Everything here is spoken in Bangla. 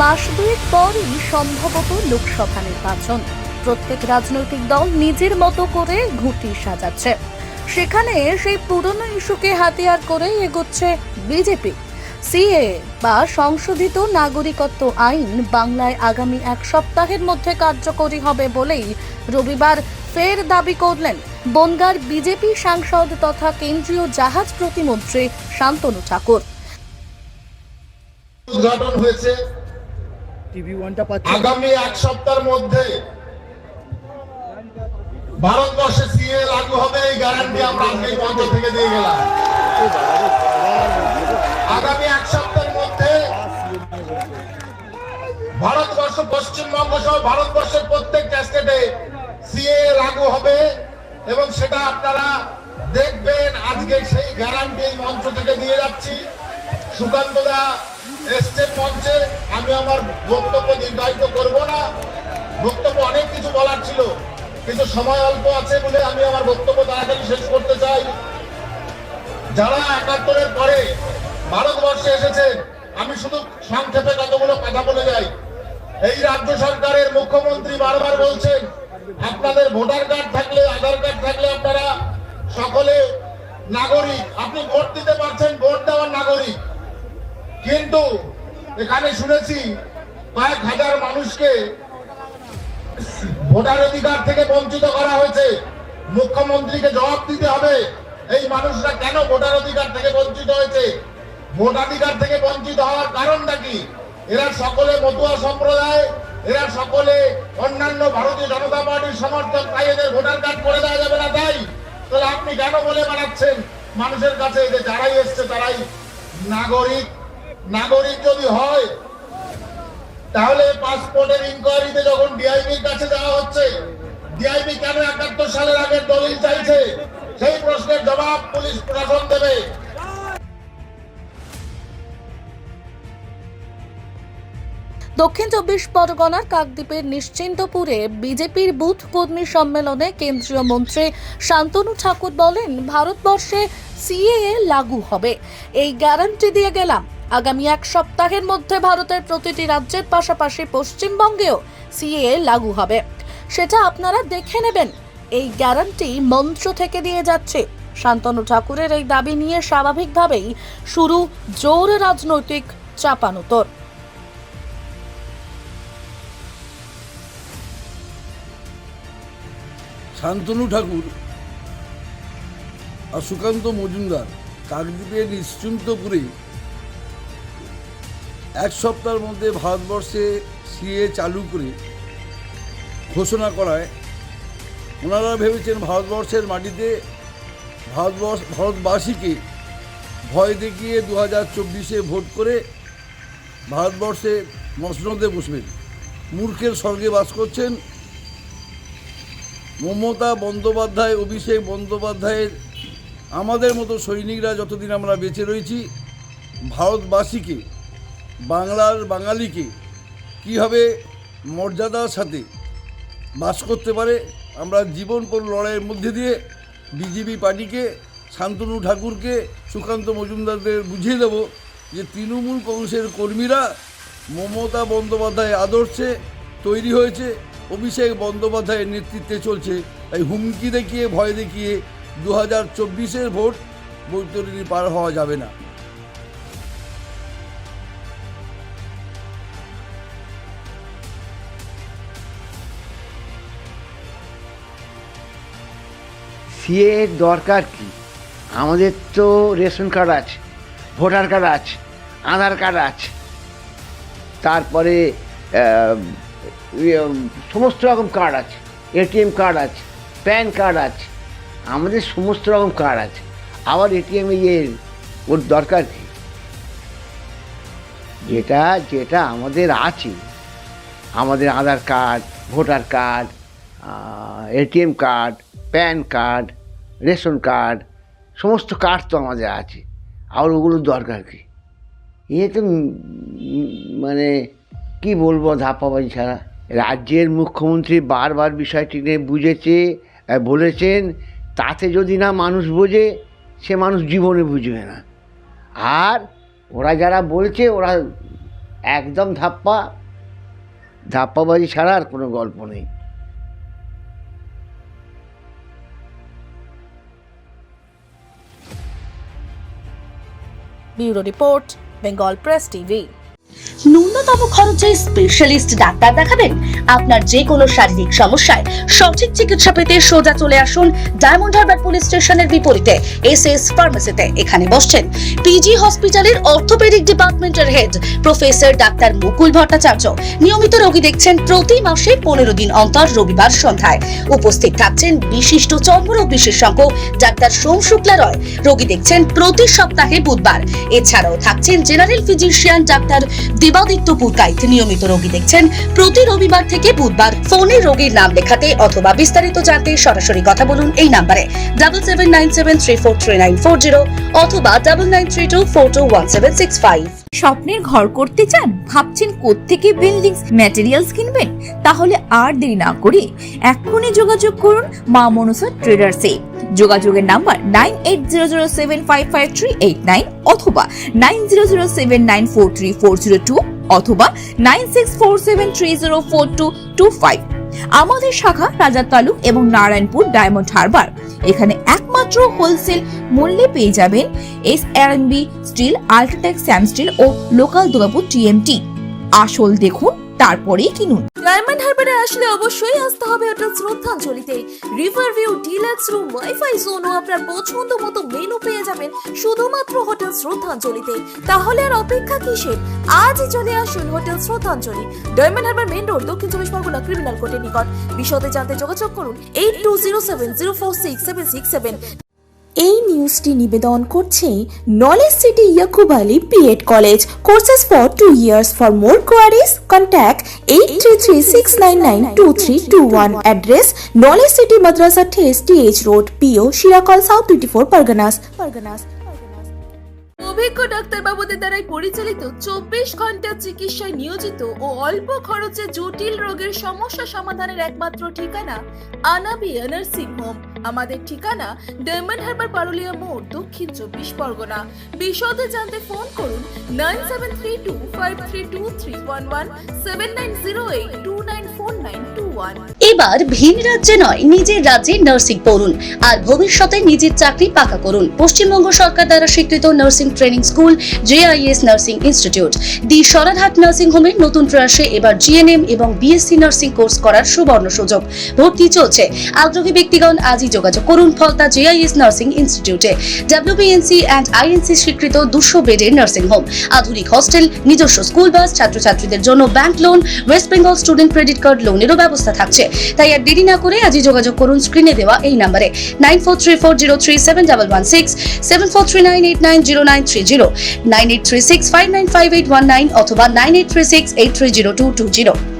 মাস দুয়েক পরই সম্ভবত লোকসভা নির্বাচন। প্রত্যেক রাজনৈতিক দল নিজের মতো করে ঘুঁটি সাজাচ্ছে। সেখানে সেই পুরনো ইস্যুকে হাতিয়ার করে এগোচ্ছে বিজেপি। সিএ বা সংশোধিত নাগরিকত্ব আইন বাংলায় আগামী এক সপ্তাহের মধ্যে কার্যকরী হবে বলেই রবিবার ফের দাবি করলেন বনগাঁর বিজেপি সাংসদ তথা কেন্দ্রীয় জাহাজ প্রতিমন্ত্রী শান্তনু ঠাকুর। উদ্ঘাটন হয়েছে আগামী এক সপ্তাহের মধ্যে ভারতবর্ষে সিএ লাগু হবে, এই গ্যারান্টি আমরা আজকে মঞ্চ থেকে দিয়ে গেলাম। আগামী এক সপ্তাহের মধ্যে ভারতবর্ষ, পশ্চিমবঙ্গ সহ ভারতবর্ষের প্রত্যেকটা স্টেটে সিএ লাগু হবে এবং সেটা আপনারা দেখবেন। আজকে সেই গ্যারান্টি এই মঞ্চ থেকে দিয়ে যাচ্ছি। সুকান্ত দা এসছে মঞ্চে, আমি আমার বক্তব্য দীর্ঘায়িত করব না। বক্তব্য অনেক কিছু বলার ছিল, কিন্তু সময় অল্প আছে বলে আমি আমার বক্তব্য তাড়াতাড়ি শেষ করতে চাই। যারা ৭১-এর পরে ভারতবর্ষে এসেছেন, আমি শুধু সংক্ষেপে কতগুলো কথা বলে যাই। এই রাজ্য সরকারের মুখ্যমন্ত্রী বারবার বলছেন আপনাদের ভোটার কার্ড থাকলে, আধার কার্ড থাকলে আপনারা সকলে নাগরিক, আপনি ভোট দিতে পারছেন, ভোট দেওয়ার নাগরিক। কিন্তু এখানে শুনেছি কয়েক হাজার মানুষকে ভোটার অধিকার থেকে বঞ্চিত করা হয়েছে। মুখ্যমন্ত্রীকে জবাব দিতে হবে এই মানুষরা কেন ভোটার অধিকার থেকে বঞ্চিত হয়েছে, ভোটাধিকার থেকে বঞ্চিত হওয়ার কারণটা কি। এরা সকলে মতুয়া সম্প্রদায়, এরা সকলে অন্যান্য ভারতীয় জনতা পার্টির সমর্থক, তাই এদের ভোটার কার্ড করে দেওয়া যাবে না। তাই তাহলে আপনি কেন বলে বানাচ্ছেন মানুষের কাছে যে যারাই এসছে তারাই নাগরিক? নাগরিক যদি হয় তাহলে পাসপোর্টের ইনকোয়ারিতে যখন ডিআইবির কাছে যাওয়া হচ্ছে, ডিআইবি কেন ৭১ সালের আগের দলিল চাইছে, সেই প্রশ্নের জবাব পুলিশ প্রশাসন দেবে। দক্ষিণ ২৪ পরগনার কাকদ্বীপের নিশ্চিন্তপুরে বিজেপির বুথ কর্মী সম্মেলনে কেন্দ্রীয় মন্ত্রী শান্তনু ঠাকুর বলেন, ভারতবর্ষে সিএএ লাগু হবে, এই গ্যারান্টি দিয়ে গেলাম। আগামী এক সপ্তাহের মধ্যে ভারতের প্রতিটি রাজ্যের পাশাপাশি পশ্চিমবঙ্গেও সিএএ লাগু হবে, সেটা আপনারা দেখে নেবেন। এই গ্যারান্টি মঞ্চ থেকে দিয়ে যাচ্ছে। শান্তনু ঠাকুরের এই দাবি নিয়ে স্বাভাবিকভাবেই শুরু জোর রাজনৈতিক চাপানোতর। শান্তনু ঠাকুর আর সুকান্ত মজুমদার কাকদ্বীপের নিশ্চিন্তপুরে এক সপ্তাহের মধ্যে ভারতবর্ষে সিএ চালু করে ঘোষণা করায় ওনারা ভেবেছেন ভারতবর্ষের মাটিতে ভারতবাসীকে ভয় দেখিয়ে ২০২৪-এ ভোট করে ভারতবর্ষে মসনদে বসবেন। মূর্খের স্বর্গে বাস করছেন। মমতা বন্দ্যোপাধ্যায়, অভিষেক বন্দ্যোপাধ্যায়ের আমাদের মতো সৈনিকরা যতদিন আমরা বেঁচে রয়েছি, ভারতবাসীকে, বাংলার বাঙালিকে কীভাবে মর্যাদার সাথে বাস করতে পারে আমরা জীবনপর লড়াইয়ের মধ্যে দিয়ে বিজেপি পার্টিকে, শান্তনু ঠাকুরকে, সুকান্ত মজুমদারদের বুঝিয়ে দেব যে তৃণমূল কংগ্রেসের কর্মীরা মমতা বন্দ্যোপাধ্যায়ের আদর্শে তৈরি হয়েছে, অভিষেক বন্দ্যোপাধ্যায়ের নেতৃত্বে চলছে। তাই হুমকি দেখিয়ে, ভয় দেখিয়ে ২০২৪-এর ভোট বৈতরণী পার হওয়া যাবে না। সিএ এর দরকার কি? আমাদের তো রেশন কার্ড আছে, ভোটার কার্ড আছে, আধার কার্ড আছে, তারপরে সমস্ত রকম কার্ড আছে, এটিএম কার্ড আছে, প্যান কার্ড আছে, আমাদের সমস্ত রকম কার্ড আছে। আবার এটিএমে ওর দরকার কি? যেটা আমাদের আছে, আমাদের Aadhaar card, voter card, ATM card, PAN card, ration card, সমস্ত কার্ড তো আমাদের আছে। আর ওগুলোর দরকার কি? তো মানে কি বলবো, ধাপ্পাবাজি ছাড়া। রাজ্যের মুখ্যমন্ত্রী বারবার বিষয়টি নিয়ে বুঝেছে, বলেছেন। তাতে যদি না মানুষ বোঝে, সে মানুষ জীবনে বুঝবে না। আর ওরা যারা বলছে, ওরা একদম ধাপ্পাবাজি ছাড়া আর কোনো গল্প নেই। Bureau report, Bengal press TV. ন্যূনতম খরচে স্পেশালিস্ট ডাক্তার দেখাবেন? আপনার যে কোনো শারীরিক সমস্যায় সঠিক চিকিৎসা পেতে সোজা চলে আসুন ডায়মন্ড হারবার পুলিশ স্টেশনের বিপরীতে এসএস ফার্মেসিতে। এখানে বসছেন পিজি হসপিটালের অর্থোপেডিক ডিপার্টমেন্টের হেড প্রফেসর ডাক্তার মুকুল ভট্টাচার্য। নিয়মিত রোগী দেখছেন প্রতি মাসে 15 দিন অন্তর রবিবার সন্ধ্যায়। উপস্থিত থাকছেন বিশিষ্ট চর্মরোগ বিশেষজ্ঞ ডাক্তার সোম শুক্লা রয়। রোগী দেখছেন প্রতি সপ্তাহে বুধবার। এছাড়াও থাকছেন general physician doctor Debaditya Purkait. নিয়মিত রোগী দেখছেন প্রতি রবিবার থেকে বুধবার। ফোনে রোগীর নাম লেখাতে অথবা বিস্তারিত জানতে সরাসরি কথা বলুন এই নম্বরে 7797343940 অথবা 9932421765। স্বপ্নের ঘর করতে চান? ভাবছেন কোত্থেকে বিল্ডিং ম্যাটেরিয়ালস কিনবেন? তাহলে আর দেরি না করে এক্ষুনি যোগাযোগ করুন মা মনসা ট্রেডার্সে। যোগাযোগের নাম্বার 9800755389 অথবা 9007943402 অথবা 9647304225। আমাদের শাখা রাজা তালুক এবং নারায়ণপুর ডায়মন্ড হারবার। এখানে একমাত্র হোলসেল মূল্যে পেয়ে যাবেন SRMB steel, UltraTech Shyam steel ও লোকাল দুর্গাপুর TMT। আসল দেখুন তারপরেই কিনুন। ডায়মন্ড হারবারে আসলে অবশ্যই আসতে হবে হোটেল শ্রদ্ধাঞ্জলিতে। River view, deluxe room, wifi zone ও আপনার পছন্দ মতো মেনু পেয়ে যাবেন শুধুমাত্র হোটেল শ্রদ্ধাঞ্জলিতে। তাহলে আর অপেক্ষা কিসের? আজই চলে আসুন হোটেল শ্রদ্ধাঞ্জলি, ডায়মন্ড হারবার মেইন রোড, দক্ষিণ চব্বিশ পরগনা, ক্রিমিনাল কোর্টের নিকট। বিশদে জানতে যোগাযোগ করুন 8207046767। এই নিউজটি নিবেদন করছে knowledge city Yakub Ali B Ed college. Courses for 2 years. For more queries contact 8336992321। Address knowledge city Madrasa ঠেস TH রোড, PO শিরাকল, সাউথ 24 পরগনাস। অভিজ্ঞ ডাক্তারবাবুদের দ্বারাই পরিচালিত 24 ঘন্টা চিকিৎসায় নিয়োজিত ও অল্প খরচে জটিল রোগের সমস্যা সমাধানের একমাত্র ঠিকানা আনাবিয়া নার্সিং হোম। আমাদের ঠিকানা ডায়মন্ড হারবার, পারুলিয়া মোড়, দক্ষিণ 24 পরগনা। বিশদে জানতে ফোন করুন 9732532311 7908294921। এবার ভিন রাজ্যে নয়, নিজের রাজ্যে নার্সিং পড়ুন আর ভবিষ্যতে নিজের চাকরি পাকা করুন। পশ্চিমবঙ্গ সরকার দ্বারা স্বীকৃত nursing training school JIS nursing institute the Sararhat nursing হোমের নতুন প্রয়াসে এবার GNM এবং BSc নার্সিং কোর্স করার সুবর্ণ সুযোগ। ভর্তি চলছে। আগ্রহী ব্যক্তিগণ আজই যোগাযোগ করুন ফলতা JIS নার্সিং ইনস্টিটিউটে। WBNC and INC স্বীকৃত 200 বেডের নার্সিং হোম, আধুনিক হস্টেল, নিজস্ব স্কুল বাস, ছাত্রছাত্রীদের জন্য bank loan, West Bengal student credit card লোনেরও ব্যবস্থা থাকছে। তাই আর দেরি না করে আজই যোগাযোগ করুন স্ক্রিনে দেওয়া এই নম্বরে 9434037116, 7439890930, 9836595819 অথবা 9836830220।